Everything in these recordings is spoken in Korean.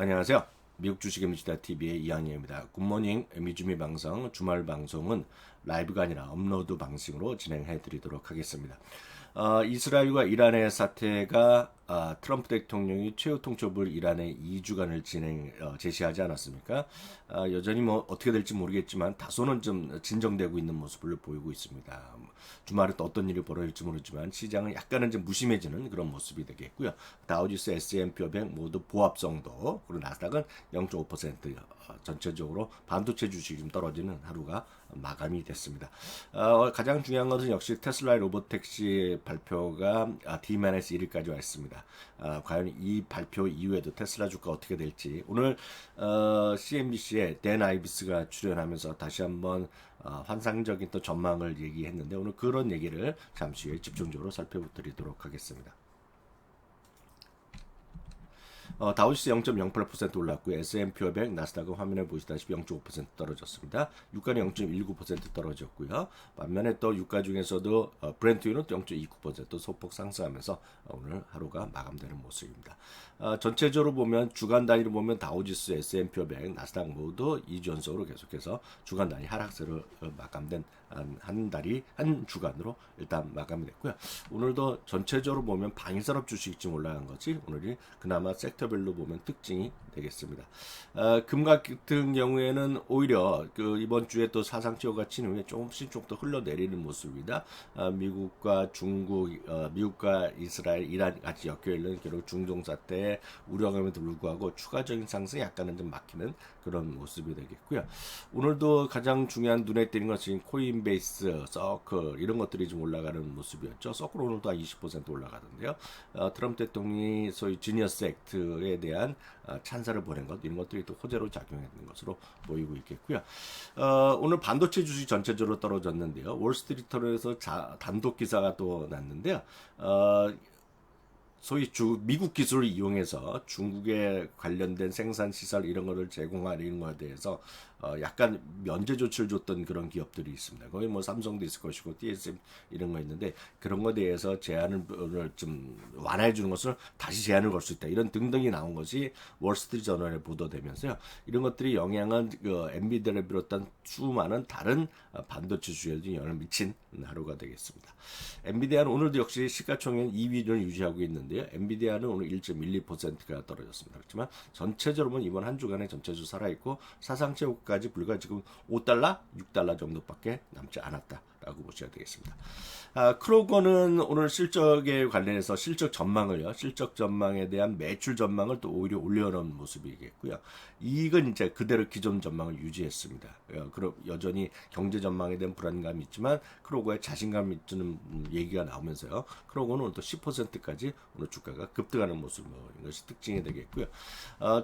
안녕하세요. 미국 주식의 미치다 TV의 이한희입니다. 굿모닝 미주미 방송 주말 방송은 라이브가 아니라 업로드 방식으로 진행해 드리도록 하겠습니다. 이스라엘과 이란의 사태가 트럼프 대통령이 최후 통첩을 이란에 2주간을 제시하지 않았습니까? 여전히 뭐 어떻게 될지 모르겠지만 다소는 좀 진정되고 있는 모습을 보이고 있습니다. 주말에 또 어떤 일이 벌어질지 모르지만 시장은 약간은 좀 무심해지는 그런 모습이 되겠고요. 다우지수, S&P 500 모두 보합정도, 그리고 나스닥은 0.5% 전체적으로 반도체 주식이 좀 떨어지는 하루가 마감이 됐습니다. 가장 중요한 것은 역시 테슬라의 로보택시 발표가 D-1일까지 왔습니다. 과연 이 발표 이후에도 테슬라 주가 어떻게 될지 오늘 CNBC에 댄 아이비스가 출연하면서 다시 한번 환상적인 또 전망을 얘기했는데 오늘 그런 얘기를 잠시 후에 집중적으로 살펴드리도록 하겠습니다. 다우지수 0.08% 올랐고요. S&P 500, 나스닥은 화면에 보시다시피 0.5% 떨어졌습니다. 유가는 0.19% 떨어졌고요. 반면에 또 유가 중에서도 브렌트유는 0.29% 소폭 상승하면서 오늘 하루가 마감되는 모습입니다. 전체적으로 보면 주간 단위로 보면 다우지수, S&P 500, 나스닥 모두 2주 연속으로 계속해서 주간 단위 하락세로 마감된 한 주간으로 일단 마감이 됐고요. 오늘도 전체적으로 보면 방위산업 주식이 좀 올라간 것이 오늘이 그나마 섹터별로 보면 특징이 되겠습니다. 금 같은 경우에는 오히려 이번 주에 또 사상치고가 친 후에 조금씩 좀 더 흘러내리는 모습입니다. 미국과 중국, 미국과 이스라엘, 이란 같이 엮여 있는 결국 중동 사태의 우려감에도 불구하고 추가적인 상승이 약간은 좀 막히는 그런 모습이 되겠고요. 오늘도 가장 중요한 눈에 띄는 것은 코인베이스, 서클 이런 것들이 좀 올라가는 모습이었죠. 서클 오늘도 한 20% 올라가던데요. 트럼프 대통령이 소위 지니어스 액트에 대한 찬사를 보낸 것 이런 것들이 또 호재로 작용했는 것으로 보이고 있겠고요. 오늘 반도체 주식 전체적으로 떨어졌는데요. 월스트리트에서 단독 기사가 또 났는데요. 소위 미국 기술을 이용해서 중국에 관련된 생산 시설 이런 거를 제공하는 것에 대해서 약간 면제 조치를 줬던 그런 기업들이 있습니다. 거기 뭐 삼성도 있을 것이고 TSM 이런 거 있는데 그런 거에 대해서 제한을 좀 완화해 주는 것을 다시 제한을 걸 수 있다. 이런 등등이 나온 것이 월스트리트 저널에 보도되면서요. 이런 것들이 영향은 엔비디아를 비롯한 수많은 다른 반도체 주식에 영향을 미친 하루가 되겠습니다. 엔비디아는 오늘도 역시 시가총액 2위를 유지하고 있는데요. 엔비디아는 오늘 1.12%가 떨어졌습니다. 그렇지만 전체적으로 보면 이번 한 주간에 전체적으로 살아있고 사상체고까지 불과 지금 $5, $6 정도밖에 남지 않았다라고 보셔야 되겠습니다. 크로거는 오늘 실적에 관련해서 실적 전망에 대한 매출 전망을 또 오히려 올려놓은 모습이겠고요. 이익은 이제 그대로 기존 전망을 유지했습니다. 그럼 여전히 경제 전망에 대한 불안감이 있지만 크로거의 자신감이 있는 얘기가 나오면서요. 크로거는 오늘 또 10%까지 오늘 주가가 급등하는 모습인 것이 특징이 되겠고요.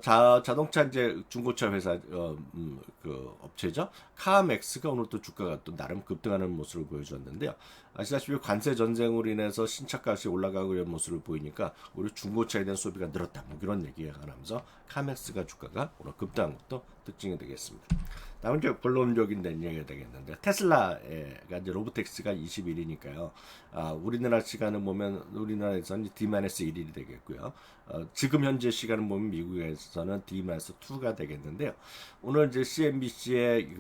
자동차 이제 중고차 회사 그 업체죠. 카맥스가 오늘 또 주가가 또 나름 급등하는 모습을 보여줬는데요. 아시다시피 관세 전쟁으로 인해서 신차값이 올라가고 이런 모습을 보이니까 우리 중고차에 대한 소비가 늘었다. 뭐 그런 얘기가 나면서 카맥스가 주가가 오늘 급등한 것도 특징이 되겠습니다. 다음 이제 본론적인 얘기가 되겠는데 테슬라가 이제 로보택시가 20일이니까요. 우리나라 시간을 보면 우리나라에서는 D-1일이 되겠고요. 지금 현재 시간을 보면 미국에서는 D-2가 되겠는데요. 오늘 이제 CNBC의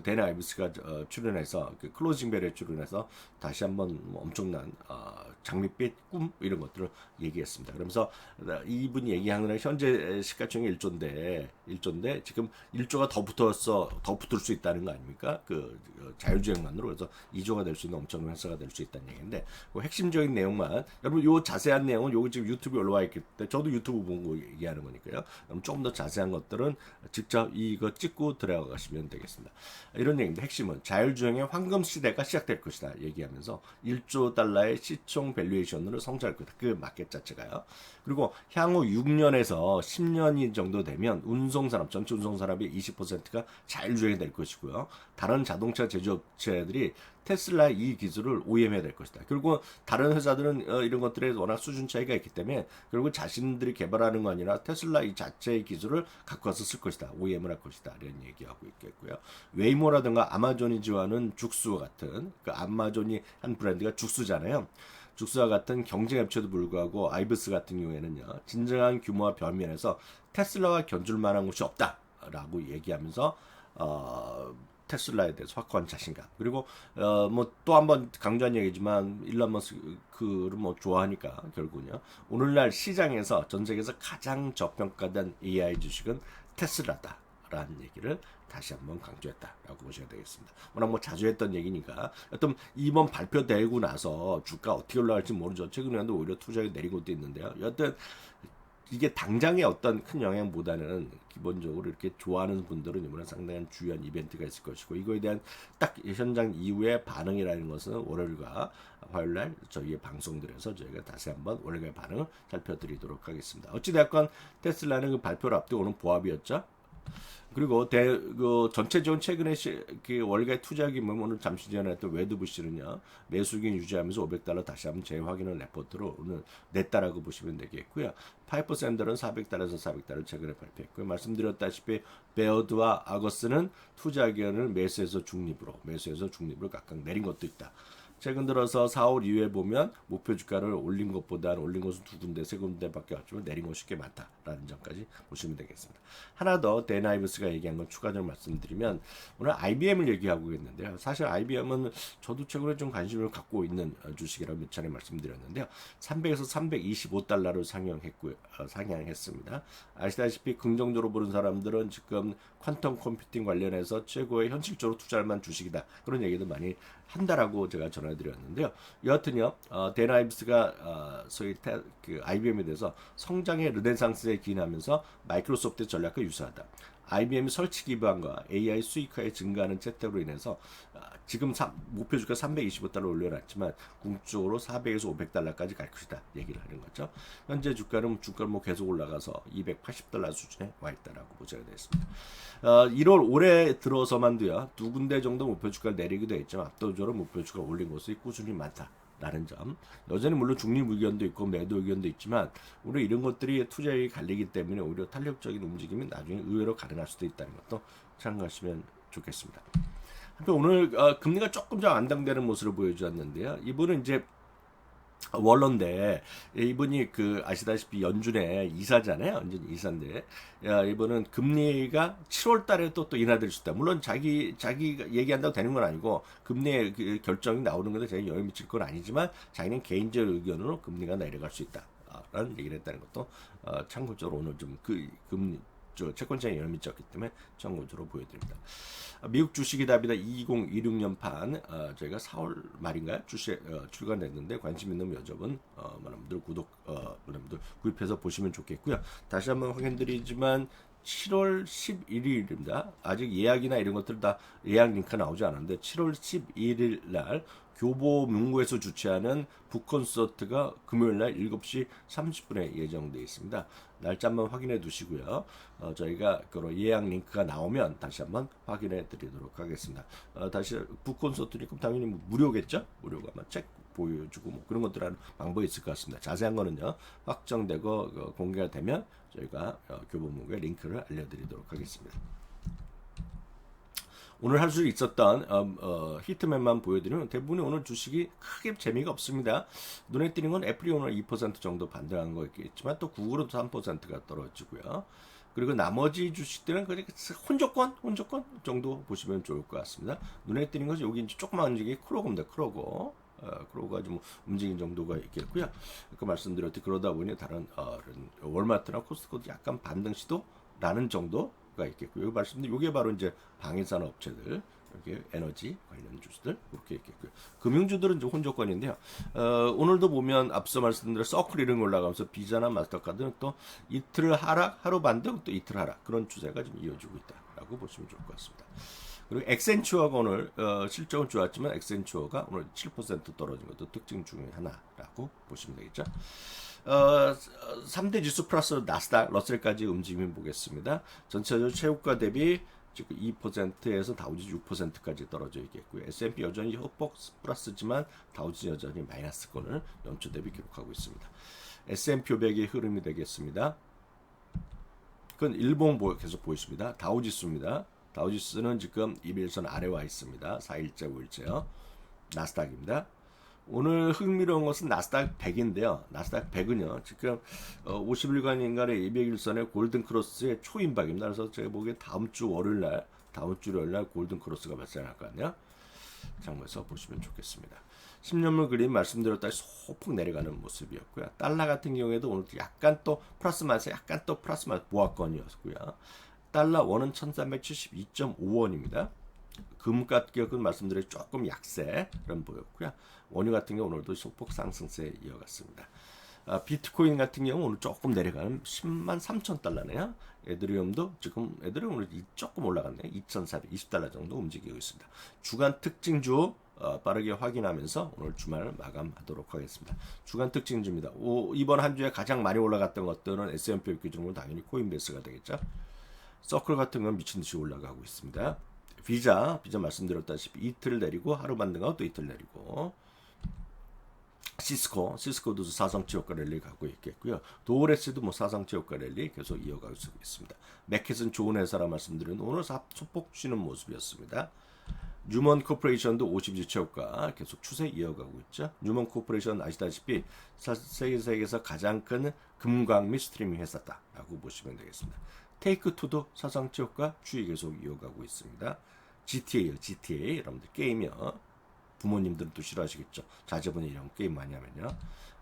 댄 아이비스가 출연해서 클로징 벨에 출연해서 다시 한번 엄청난 장밋빛 꿈 이런 것들을 얘기했습니다. 그러면서 이분이 얘기하는 현재 시가총액 1조인데 지금 1조가 더 붙을 수 있다는 거 아닙니까? 자율주행만으로 그래서 2조가 될 수 있는 엄청난 회사가 될 수 있다는 얘기인데 그 핵심적인 내용만 여러분 요 자세한 내용은 요거 지금 유튜브에 올라와 있기 때문에 저도 유튜브 보고 얘기하는 거니까요. 그럼 조금 더 자세한 것들은 직접 이거 찍고 들어가시면 되겠습니다. 이런 얘기인데 핵심은 자율주행의 황금 시대가 시작될 것이다 얘기하면서 1조 달러의 시총 밸류에이션으로 성장할 거다. 그 마켓 자체가요. 그리고 향후 6년에서 10년이 정도 되면 전체 운송산업의 20%가 자율주행이 될 것이고요. 다른 자동차 제조업체들이 테슬라의 이 기술을 OEM해야 될 것이다. 그리고 다른 회사들은 이런 것들에 워낙 수준 차이가 있기 때문에 결국 자신들이 개발하는 거 아니라 테슬라 이 자체의 기술을 갖고 와서 쓸 것이다. OEM을 할 것이다. 이런 얘기하고 있겠고요. 웨이모라든가 아마존이 지원하는 죽수 같은 아마존이 한 브랜드가 죽수잖아요. 죽수와 같은 경쟁 업체도 불구하고 아이브스 같은 경우에는요, 진정한 규모와 변면에서 테슬라와 견줄 만한 곳이 없다라고 얘기하면서 테슬라에 대해서 확고한 자신감. 그리고 뭐 또 한 번 강조한 얘기지만 일론 머스크를 뭐 좋아하니까 결국은요. 오늘날 시장에서 전 세계에서 가장 저평가된 AI 주식은 테슬라다라는 얘기를 다시 한번 강조했다라고 보셔야 되겠습니다. 워낙 뭐 자주 했던 얘기니까. 어떤 이번 발표되고 나서 주가 어떻게 올라갈지 모르죠. 최근에도 오히려 투자가 내린 것도 있는데요. 여튼 이게 당장의 어떤 큰 영향보다는 기본적으로 이렇게 좋아하는 분들은 이번에 상당한 주요한 이벤트가 있을 것이고, 이거에 대한 딱 현장 이후의 반응이라는 것은 월요일과 화요일날 저희의 방송들에서 저희가 다시 한번 월요일 반응을 살펴드리도록 하겠습니다. 어찌됐건 테슬라는 그 발표를 앞두고 오는 보합이었죠. 그리고 전체적인 최근에 그 월가의 투자 규모, 오늘 잠시 전에 했던 웨드부시는요, 매수익 유지하면서 $500 다시 한번 재확인을 레포트로 오늘 냈다라고 보시면 되겠고요. 파이퍼 샌들은 $400에서 $400 최근에 발표했고요. 말씀드렸다시피 베어드와 아거스는 투자 의견을 매수에서 중립으로 각각 내린 것도 있다. 최근 들어서 4월 이후에 보면 목표 주가를 올린 것보다는 올린 것은 두 군데, 세 군데밖에 없지만 내린 것이 꽤 많다라는 점까지 보시면 되겠습니다. 하나 더 데나이브스가 얘기한 건 추가적으로 말씀드리면, 오늘 IBM을 얘기하고 있는데요. 사실 IBM은 저도 최근에 좀 관심을 갖고 있는 주식이라고 몇 차례 말씀드렸는데요. 300에서 $325로 상향했습니다. 아시다시피 긍정적으로 보는 사람들은 지금 퀀텀 컴퓨팅 관련해서 최고의 현실적으로 투자할 만한 주식이다, 그런 얘기도 많이 한다라고 제가 전해드렸는데요. 여하튼요, 데나이브스가 소위 그 IBM에 대해서 성장의 르네상스에 기인하면서 마이크로소프트의 전략과 유사하다. IBM 설치 기반과 AI 수익화의 증가하는 채택으로 인해서 지금 목표 주가 $325 올려놨지만 궁극적으로 $400에서 $500까지 갈 것이다 얘기를 하는 거죠. 현재 주가는 뭐 계속 올라가서 $280 수준에 와 있다라고 보셔야 되겠습니다. 1월 올해 들어서만도요, 두 군데 정도 목표 주가를 내리기도 했지만 압도적으로 목표 주가 올린 곳이 꾸준히 많다라는 점. 여전히 물론 중립 의견도 있고 매도 의견도 있지만 오히려 이런 것들이 투자액이 갈리기 때문에 오히려 탄력적인 움직임이 나중에 의외로 가능할 수도 있다는 것도 참고하시면 좋겠습니다. 한편 오늘 금리가 조금 좀 안정되는 모습을 보여주었는데요. 이분은 이제 월런데, 이분이 아시다시피 연준의 이사잖아요. 연준 이사인데, 이분은 금리가 7월 달에 또 인하될 수 있다. 물론 자기가 얘기한다고 되는 건 아니고, 금리의 그 결정이 나오는 건데 자기 영향 미칠 건 아니지만, 자기는 개인적 의견으로 금리가 내려갈 수 있다 라는 얘기를 했다는 것도 참고적으로 오늘 좀 금리 채권장에 영향이 미쳤기 때문에 참고적으로 보여드립니다. 미국 주식이 답이다 2026년판 저희가 4월 말인가요? 출간됐는데 관심 있는 여러분 여러분들 여러분들 구입해서 보시면 좋겠고요. 다시 한번 확인드리지만 7월 11일입니다. 아직 예약이나 이런 것들 다 예약 링크가 나오지 않았는데 7월 11일 날 교보문고에서 주최하는 북콘서트가 금요일 날 7시 30분에 예정되어 있습니다. 날짜 한번 확인해 두시고요. 저희가 예약 링크가 나오면 다시 한번 확인해 드리도록 하겠습니다. 다시 북콘서트니까 당연히 무료겠죠? 무료가 아마 책 보여주고 뭐 그런 것들 하는 방법이 있을 것 같습니다. 자세한 거는요, 확정되고 공개가 되면 저희가 교보문고에 링크를 알려드리도록 하겠습니다. 오늘 할 수 있었던 히트맨만 보여드리면 대부분의 오늘 주식이 크게 재미가 없습니다. 눈에 띄는 건 애플이 오늘 2% 정도 반등한 거 있겠지만 또 구글은 3%가 떨어지고요. 그리고 나머지 주식들은 혼조권 정도 보시면 좋을 것 같습니다. 눈에 띄는 것이 여기 이제 조그만 움직이 크로고입니다. 크로고가 좀 움직인 정도가 있겠고요. 아까 말씀드렸듯이 그러다 보니 다른 월마트나 코스트코도 약간 반등 시도라는 정도가 있겠고요. 여기 말씀드린 이게 바로 이제 방해산업 업체들, 이렇게 에너지 관련 주식들 그렇게 있겠고요. 금융주들은 좀 혼조권인데요. 오늘도 보면 앞서 말씀드린 서클 이런 올라가면서 비자나 마스터카드는 또 이틀 하락, 하루 반등, 또 이틀 하락 그런 추세가 좀 이어지고 있다라고 보시면 좋을 것 같습니다. 그리고 엑센추어가 오늘 실적은 좋았지만 엑센추어가 오늘 7% 떨어진 것도 특징 중에 하나라고 보시면 되겠죠. 3대 지수 플러스 나스닥, 러셀까지 움직임 보겠습니다. 전체적으로 최고가 대비 지금 2%에서 다우지 6%까지 떨어져 있겠고요. S&P 여전히 흑복 플러스지만 다우지 여전히 마이너스권을 연초 대비 기록하고 있습니다. S&P 500의 흐름이 되겠습니다. 그건 일봉 계속 보였습니다. 다우지수입니다. 다우지수는 지금 2일선 아래 와 있습니다. 4일째, 5일째요. 나스닥입니다. 오늘 흥미로운 것은 나스닥 100인데요. 나스닥 100은요. 지금 50일간 인간의 200일선의 골든크로스의 초임박입니다. 그래서 제가 보기엔 다음 주 월요일날 골든크로스가 발생할 거 아니야. 참고해서 보시면 좋겠습니다. 10년물 그림 말씀드렸다시피 소폭 내려가는 모습이었고요. 달러 같은 경우에도 오늘 약간 또 플러스 마이너스 보합권이었고요. 달러 원은 1372.5원입니다. 금 가격은 말씀드린 조금 약세를 보였고요. 원유 같은 경우 오늘도 소폭 상승세 이어갔습니다. 비트코인 같은 경우 오늘 조금 내려가는 10만 3천 달러네요. 에드리움도 지금 오늘 조금 올라갔네요. 2,420달러 정도 움직이고 있습니다. 주간 특징주 빠르게 확인하면서 오늘 주말을 마감하도록 하겠습니다. 주간 특징주입니다. 이번 한 주에 가장 많이 올라갔던 것들은 S&P 기준으로 당연히 코인베이스가 되겠죠. 서클 같은 건 미친 듯이 올라가고 있습니다. 비자 말씀드렸다시피 이틀 내리고 하루 만든가 또 이틀 내리고, 시스코도 사상치 효과 랠리 가고 있겠고요. 도어레스도 사상치 효과 랠리 계속 이어가고 있습니다. 맥켓은 좋은 회사라 말씀드렸는데 오늘 소폭 쉬는 모습이었습니다. 뉴먼 코퍼레이션도 50지체 효과 계속 추세 이어가고 있죠. 뉴먼 코퍼레이션 아시다시피 세계에서 가장 큰 금광 및 스트리밍 회사다라고 보시면 되겠습니다. 테이크2도 사상치 효과 추이 계속 이어가고 있습니다. GTA 여러분들 게임이요. 부모님들은 또 싫어하시겠죠. 자제분이 이런 게임 많이 하면요.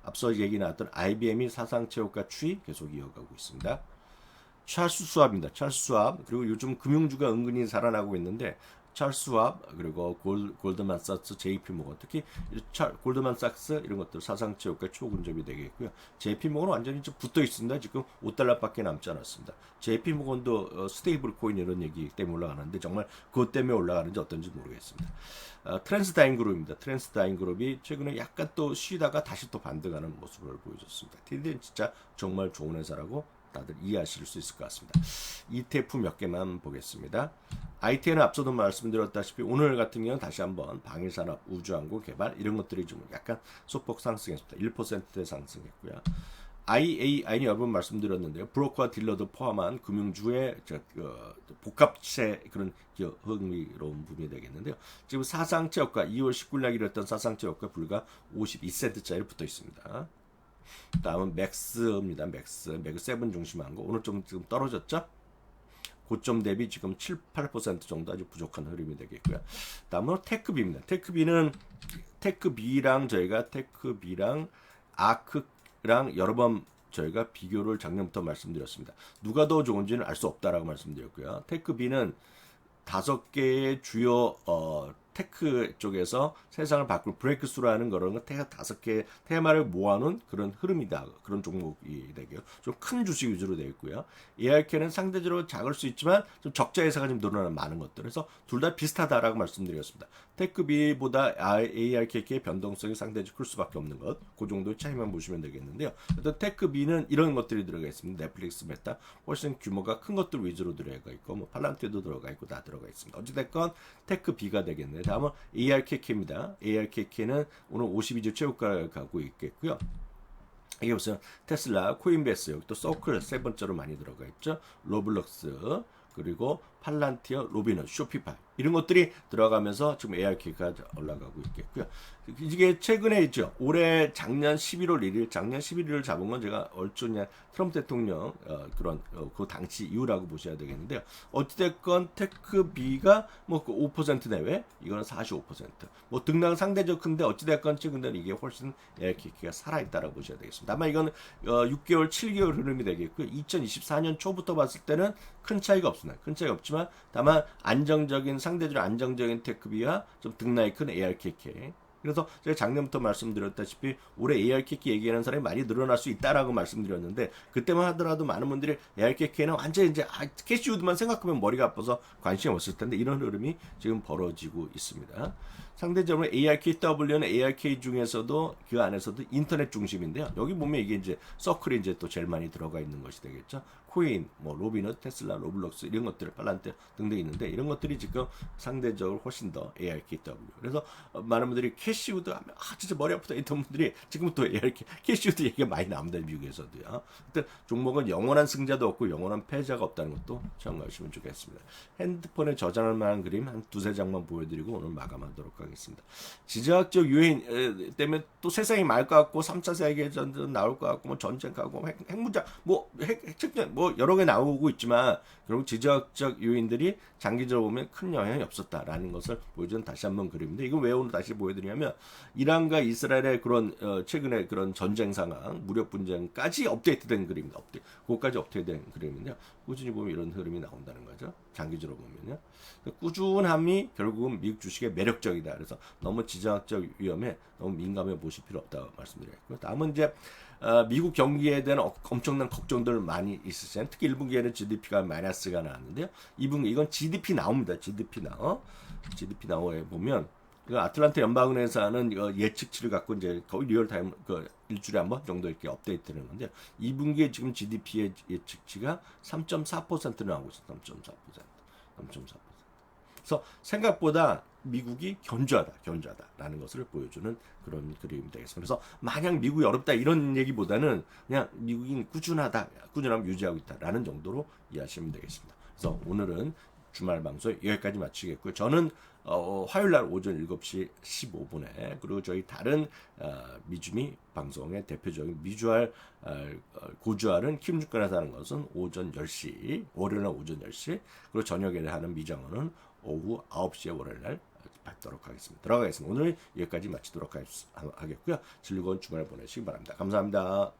앞서 얘기 나왔던 IBM이 사상치 효과 추이 계속 이어가고 있습니다. 찰스 수압입니다. 찰스 수압. 그리고 요즘 금융주가 은근히 살아나고 있는데 찰스 수압 그리고 골드만삭스, JP모건, 특히 골드만삭스 이런 것들 사상치 효과 초근접이 되겠고요. JP모건은 완전히 붙어 있습니다. 지금 5달러밖에 남지 않았습니다. JP모건도 스테이블 코인 이런 얘기 때문에 올라가는데 정말 그것 때문에 올라가는지 어떤지 모르겠습니다. 트랜스다인 그룹입니다. 트랜스다인 그룹이 최근에 약간 또 쉬다가 다시 또 반등하는 모습을 보여줬습니다. TD는 진짜 정말 좋은 회사라고 다들 이해하실 수 있을 것 같습니다. ETF 몇 개만 보겠습니다. IT는 앞서도 말씀드렸다시피 오늘 같은 경우는 다시 한번 방위산업, 우주항공 개발 이런 것들이 좀 약간 소폭 상승했습니다. 1%대 상승했고요. IAI는 여러 번 말씀드렸는데요. 브로커와 딜러도 포함한 금융주의 복합체 그런 흥미로운 부분이 되겠는데요. 지금 사상치 효과 2월 19일 날 이뤘던 사상치 효과 불과 52센트 짜리로 붙어 있습니다. 다음은 맥스입니다. 맥스 7 중심한 거. 오늘 좀 지금 떨어졌죠? 고점 대비 지금 7, 8% 정도 아주 부족한 흐름이 되겠고요. 다음은 테크비입니다. 테크비랑 저희가 테크비랑 아크랑 여러 번 저희가 비교를 작년부터 말씀드렸습니다. 누가 더 좋은지는 알 수 없다라고 말씀드렸고요. 테크비는 5개의 주요 테크 쪽에서 세상을 바꿀 브레이크스루라는 그런 거 5개 테마를 모아놓은 그런 흐름이다. 그런 종목이 되고요. 좀 큰 주식 위주로 되어 있고요. ARK는 상대적으로 작을 수 있지만 좀 적자 회사가 좀 늘어나는 많은 것들. 그래서 둘 다 비슷하다라고 말씀드렸습니다. 테크비보다 ARK의 변동성이 상대적으로 클 수밖에 없는 것. 그 정도의 차이만 보시면 되겠는데요. 일단 테크비는 이런 것들이 들어가 있습니다. 넷플릭스, 메타 훨씬 규모가 큰 것들 위주로 들어가 있고 팔란티도 들어가 있고 다 들어가 있습니다. 어찌됐건 테크비가 되겠네요. 다음은 ARKK입니다. ARKK는 오늘 52주 최고가를 가고 있겠고요. 이게 무슨 테슬라, 코인베이스, 여기 또 서클 세 번째로 많이 들어가 있죠. 로블록스, 그리고 팔란티어, 로비넛, 쇼피파이 이런 것들이 들어가면서 지금 ARK가 올라가고 있겠고요. 이게 최근에 있죠. 올해 작년 11월 1일 잡은 건 제가 얼추냐 트럼프 대통령 그 당시 이후라고 보셔야 되겠는데요. 어찌됐건 테크비가 뭐 5% 내외, 이거는 45%. 뭐 등락 상대적 큰데 어찌됐건 최근에는 이게 훨씬 ARK가 살아있다라고 보셔야 되겠습니다. 아마 이건 6개월, 7개월 흐름이 되겠고요. 2024년 초부터 봤을 때는 큰 차이가 없습니다. 큰 차이가 없지만 다만 상대적으로 안정적인 테크비와 좀 등락이 큰 ARKK. 그래서 제가 작년부터 말씀드렸다시피 올해 ARKK 얘기하는 사람이 많이 늘어날 수 있다라고 말씀드렸는데 그때만 하더라도 많은 분들이 ARKK는 완전 이제 캐시우드만 생각하면 머리가 아파서 관심이 없을 텐데 이런 흐름이 지금 벌어지고 있습니다. 상대적으로 ARKW는 ARK 중에서도 그 안에서도 인터넷 중심인데요. 여기 보면 이게 이제 서클이 이제 또 제일 많이 들어가 있는 것이 되겠죠. 코인, 뭐 로비넛, 테슬라, 로블록스 이런 것들, 팔란트 등등 있는데 이런 것들이 지금 상대적으로 훨씬 더 ARKW. 그래서 많은 분들이 캐시우드 하면 진짜 머리 아프다 이런 분들이 지금부터 ARK 캐시우드 얘기가 많이 나옵니다. 미국에서도요. 하여튼 종목은 영원한 승자도 없고 영원한 패자가 없다는 것도 참고하시면 좋겠습니다. 핸드폰에 저장할 만한 그림 한 두세 장만 보여드리고 오늘 마감하도록 하겠습니다. 지정학적 유인 때문에 또 세상이 말 것 같고 3차 세계전도 나올 것 같고 뭐 전쟁 가고 핵무장 뭐 핵측전 뭐 여러 개 나오고 있지만 결국 지정학적 요인들이 장기적으로 보면 큰 영향이 없었다라는 것을 보여주는 다시 한번 그림인데 이거 왜 오늘 다시 보여드리냐면 이란과 이스라엘의 그런 최근에 그런 전쟁 상황 무력 분쟁까지 업데이트된 그림입니다. 그것까지 업데이트된 그림인데요. 꾸준히 보면 이런 흐름이 나온다는 거죠. 장기적으로 보면요. 꾸준함이 결국은 미국 주식의 매력적이다. 그래서 너무 지정학적 위험에 너무 민감해 보실 필요 없다고 말씀드렸고요. 다음은 이제 미국 경기에 대한 엄청난 걱정들 많이 있으시잖아요. 특히 1분기에는 GDP가 마이너스가 나왔는데요. 2분기 이건 GDP 나옵니다. GDP 나오에 보면 아틀란타 연방은행에서 하는 예측치를 갖고 이제 거의 리얼타임 일주일에 한 번 정도 이렇게 업데이트되는 건데 2분기에 지금 GDP의 예측치가 3.4% 나오고 있어요. 3.4%. 그래서 생각보다 미국이 견조하다라는 것을 보여주는 그런 그림이 되겠습니다. 그래서 마냥 미국이 어렵다 이런 얘기보다는 그냥 미국이 꾸준함 유지하고 있다라는 정도로 이해하시면 되겠습니다. 그래서 오늘은 주말 방송 여기까지 마치겠고요. 저는 화요일날 오전 7시 15분에 그리고 저희 다른 미주미 방송의 대표적인 미주알 고주알은 김주권에서 하는 것은 오전 10시 월요일날 오전 10시 그리고 저녁에 하는 미장원은 오후 9시에 월요일날 뵙도록 하겠습니다. 들어가겠습니다. 오늘 여기까지 마치도록 하겠고요. 즐거운 주말 보내시기 바랍니다. 감사합니다.